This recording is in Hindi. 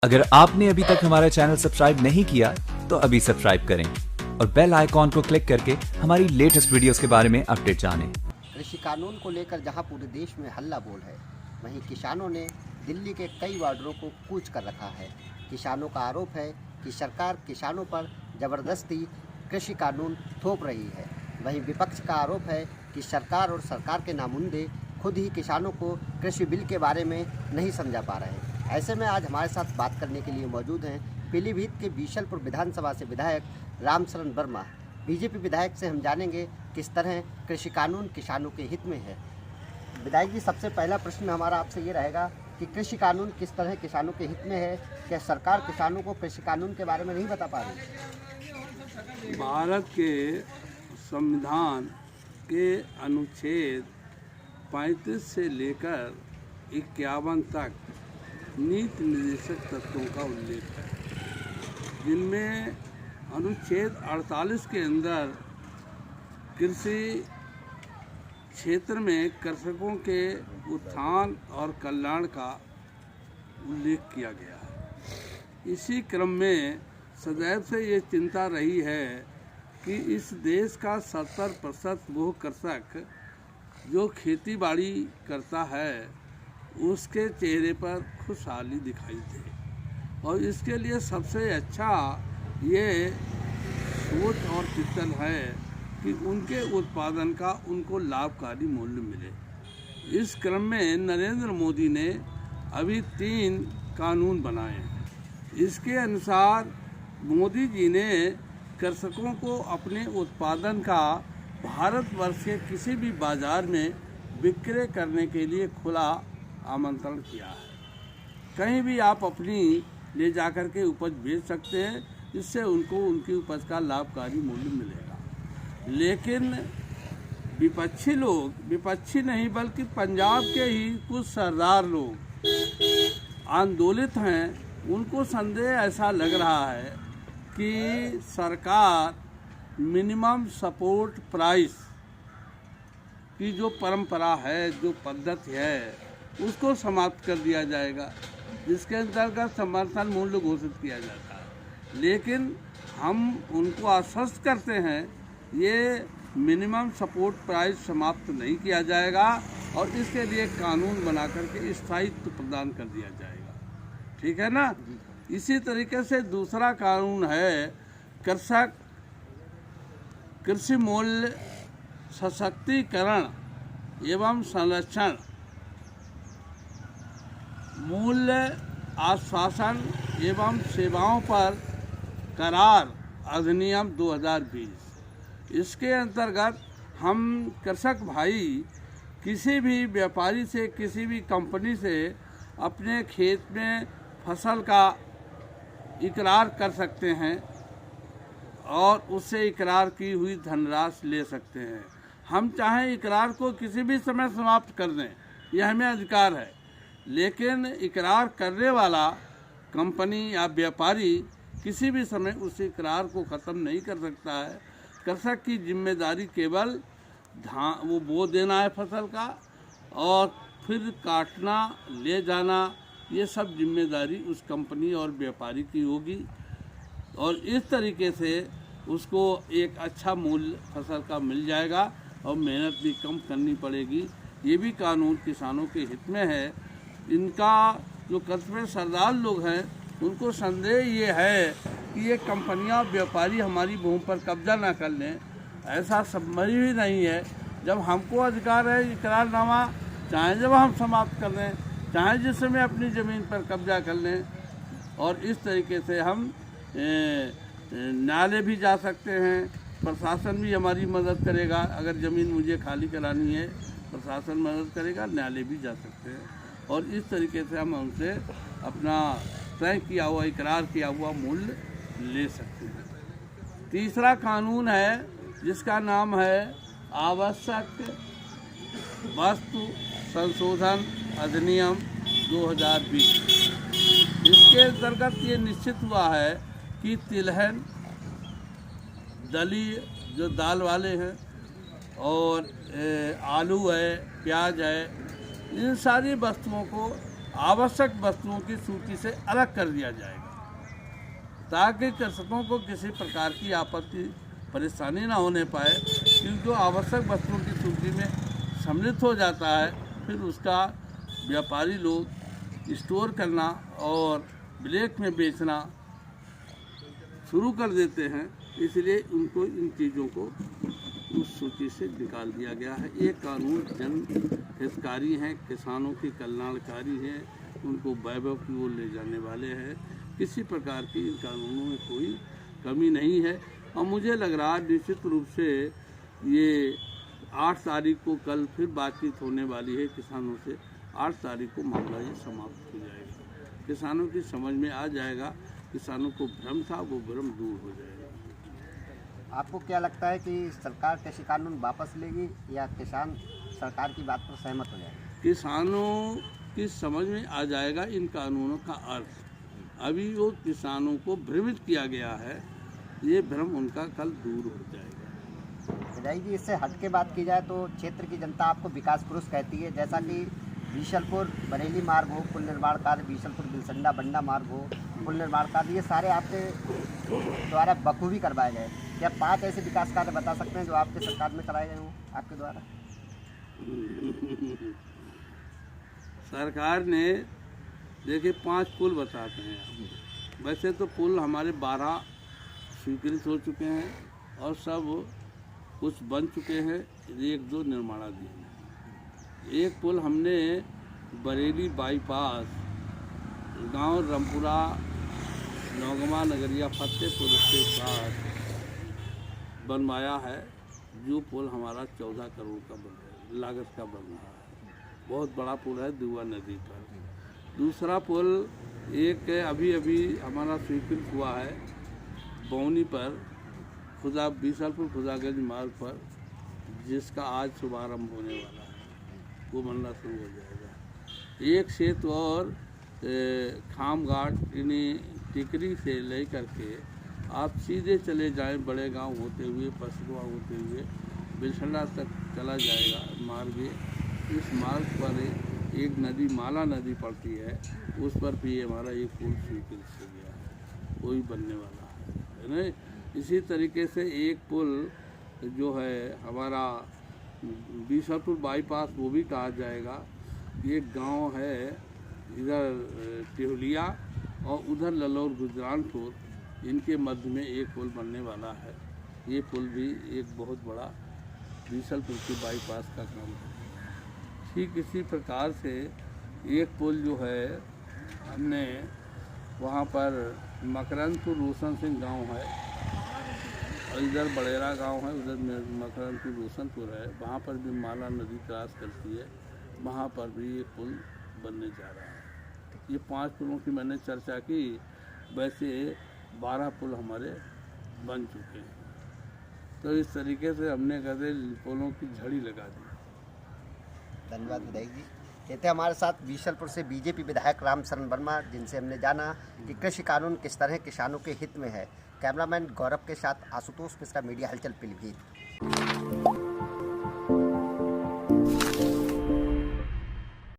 अगर आपने अभी तक हमारा चैनल सब्सक्राइब नहीं किया तो अभी सब्सक्राइब करें और बेल आइकॉन को क्लिक करके हमारी लेटेस्ट वीडियोस के बारे में अपडेट जानें। कृषि कानून को लेकर जहां पूरे देश में हल्ला बोल है, वहीं किसानों ने दिल्ली के कई वार्डों को कूच कर रखा है। किसानों का आरोप है कि सरकार किसानों पर जबरदस्ती कृषि कानून थोप रही है। वहीं विपक्ष का आरोप है कि सरकार और सरकार के नामुंदे खुद ही किसानों को कृषि बिल के बारे में नहीं समझा पा रहे हैं। ऐसे में आज हमारे साथ बात करने के लिए मौजूद हैं पीलीभीत के बीशलपुर विधानसभा से विधायक रामशरण वर्मा। बीजेपी विधायक से हम जानेंगे किस तरह कृषि कानून किसानों के हित में है। विधायक जी, सबसे पहला प्रश्न हमारा आपसे ये रहेगा कि कृषि कानून किस तरह किसानों के हित में है? क्या सरकार किसानों को कृषि कानून के बारे में नहीं बता पा रही? भारत के संविधान के अनुच्छेद 35 से लेकर 51 तक नीति निर्देशक तत्वों का उल्लेख है, जिनमें अनुच्छेद 48 के अंदर कृषि क्षेत्र में कृषकों के उत्थान और कल्याण का उल्लेख किया गया है। इसी क्रम में सदैव से ये चिंता रही है कि इस देश का 70% वो कृषक जो खेती बाड़ी करता है उसके चेहरे पर खुशहाली दिखाई दे, और इसके लिए सबसे अच्छा ये सोच और चिंतन है कि उनके उत्पादन का उनको लाभकारी मूल्य मिले। इस क्रम में नरेंद्र मोदी ने अभी 3 कानून बनाए हैं। इसके अनुसार मोदी जी ने कृषकों को अपने उत्पादन का भारतवर्ष के किसी भी बाजार में विक्रय करने के लिए खुला आमंत्रण किया है। कहीं भी आप अपनी ले जाकर के उपज बेच सकते हैं, जिससे उनको उनकी उपज का लाभकारी मूल्य मिलेगा। लेकिन विपक्षी लोग, विपक्षी नहीं बल्कि पंजाब के ही कुछ सरदार लोग आंदोलित हैं। उनको संदेह ऐसा लग रहा है कि सरकार मिनिमम सपोर्ट प्राइस की जो परंपरा है, जो पद्धति है, उसको समाप्त कर दिया जाएगा, जिसके अंतर्गत समर्थन मूल्य घोषित किया जाता है। लेकिन हम उनको आश्वस्त करते हैं ये मिनिमम सपोर्ट प्राइस समाप्त नहीं किया जाएगा और इसके लिए कानून बना करके स्थायित्व प्रदान कर दिया जाएगा। ठीक है ना? इसी तरीके से दूसरा कानून है कृषक कृषि मूल्य सशक्तिकरण एवं संरक्षण मूल्य आश्वासन एवं सेवाओं पर करार अधिनियम 2020। इसके अंतर्गत हम कृषक भाई किसी भी व्यापारी से, किसी भी कंपनी से अपने खेत में फसल का इकरार कर सकते हैं और उससे इकरार की हुई धनराशि ले सकते हैं। हम चाहें इकरार को किसी भी समय समाप्त कर दें, यह हमें अधिकार है। लेकिन इकरार करने वाला कंपनी या व्यापारी किसी भी समय उस इकरार को ख़त्म नहीं कर सकता है। कृषक की जिम्मेदारी केवल वो बो देना है फसल का, और फिर काटना, ले जाना, ये सब जिम्मेदारी उस कंपनी और व्यापारी की होगी। और इस तरीके से उसको एक अच्छा मूल्य फसल का मिल जाएगा और मेहनत भी कम करनी पड़ेगी। ये भी कानून किसानों के हित में है। इनका जो कस्बे सरदार लोग हैं, उनको संदेह ये है कि ये कंपनियां, व्यापारी हमारी भूमि पर कब्जा ना कर लें। ऐसा संभव ही नहीं है। जब हमको अधिकार है इकरारनामा चाहे जब हम समाप्त कर लें, चाहे जिस समय अपनी ज़मीन पर कब्जा कर लें। और इस तरीके से हम न्यायालय भी जा सकते हैं। प्रशासन भी हमारी मदद करेगा। अगर ज़मीन मुझे खाली करानी है, प्रशासन मदद करेगा, न्यायालय भी जा सकते हैं। और इस तरीके से हम उनसे अपना तय किया हुआ, इकरार किया हुआ मूल्य ले सकते हैं। तीसरा कानून है जिसका नाम है आवश्यक वस्तु संशोधन अधिनियम 2020। इसके अंतर्गत ये निश्चित हुआ है कि तिलहन, दलीय जो दाल वाले हैं, और आलू है, प्याज है, इन सारी वस्तुओं को आवश्यक वस्तुओं की सूची से अलग कर दिया जाएगा, ताकि कृषकों को किसी प्रकार की आपत्ति परेशानी ना होने पाए। क्योंकि जो आवश्यक वस्तुओं की सूची में सम्मिलित हो जाता है, फिर उसका व्यापारी लोग स्टोर करना और ब्लैक में बेचना शुरू कर देते हैं। इसलिए उनको इन चीज़ों को उस सूची से निकाल दिया गया है। ये कानून जन हितकारी हैं, किसानों की कल्याणकारी हैं, उनको वैभव की ओर ले जाने वाले हैं। किसी प्रकार की इन कानूनों में कोई कमी नहीं है। और मुझे लग रहा है निश्चित रूप से ये 8 तारीख को कल फिर बातचीत होने वाली है किसानों से। 8 तारीख को मामला ये समाप्त हो जाएगा, किसानों की समझ में आ जाएगा, किसानों को भ्रम था वो भ्रम दूर हो जाएगा। आपको क्या लगता है कि सरकार कृषि कानून वापस लेगी या किसान सरकार की बात पर सहमत हो जाएगा? किसानों की समझ में आ जाएगा इन कानूनों का अर्थ। अभी वो किसानों को भ्रमित किया गया है, ये भ्रम उनका कल दूर हो जाएगा। विधायक जी, इससे हट के बात की जाए तो क्षेत्र की जनता आपको विकास पुरुष कहती है, जैसा कि बीसलपुर बरेली मार्ग हो, पुल निर्माण कार्य, बीसलपुर बिलसंडा बंडा मार्ग हो, पुल निर्माण कार्य, ये सारे आपके द्वारा बखूबी करवाए गए। क्या 5 ऐसे विकास कार्य बता सकते हैं जो आपके सरकार में कराए गए हों आपके द्वारा? सरकार ने देखिए 5 पुल बताते हैं। वैसे तो पुल हमारे 12 स्वीकृत हो चुके हैं और सब कुछ बन चुके हैं, 1-2 निर्माणाधीन हैं। एक पुल हमने बरेली बाईपास गांव रमपुरा नौगमा नगरिया फतेहपुर के साथ बनवाया है, जो पुल हमारा 14 करोड़ का लागत का बन रहा है। बहुत बड़ा पुल है दुआ नदी पर। दूसरा पुल एक अभी हमारा स्वीकृत हुआ है बौनी पर बीसलपुर खुदागंज मार्ग पर, जिसका आज शुभारंभ होने वाला है, वो बनना शुरू हो जाएगा। एक सेतु और खामघाट यानी टिकरी से ले करके आप सीधे चले जाएं बड़े गांव होते हुए, पसरुआ होते हुए बिलसंडा तक चला जाएगा मार्ग। इस मार्ग पर एक नदी माला नदी पड़ती है, उस पर भी हमारा एक पुल स्वीकृत हो गया है, वही बनने वाला है ना। इसी तरीके से एक पुल जो है हमारा बीसलपुर बाईपास, वो भी कहा जाएगा। एक गांव है इधर टिहुलिया और उधर ललौर गुजरानपुर, इनके मध्य में एक पुल बनने वाला है। ये पुल भी एक बहुत बड़ा बीसलपुर के बाईपास का काम है। ठीक इसी प्रकार से एक पुल जो है हमने वहाँ पर मकरंदपुर रोशन सिंह गांव है और इधर बड़ेरा गांव है, उधर मकरंदपुर रोशनपुर है, वहाँ पर भी माला नदी क्रॉस करती है, वहाँ पर भी ये पुल बनने जा रहा है। ये 5 पुलों की मैंने चर्चा की। वैसे 12 पुल हमारे बन चुके हैं। तो इस तरीके से हमने कहते पुलों की झड़ी लगा दी। धन्यवाद विधायक जी। कहते हैं हमारे साथ बीसलपुर से बीजेपी विधायक रामशरण वर्मा, जिनसे हमने जाना कि कृषि कानून किस तरह किसानों के हित में है। कैमरामैन गौरव के साथ आशुतोष मिश्रा, मीडिया हलचल पीलीभीत।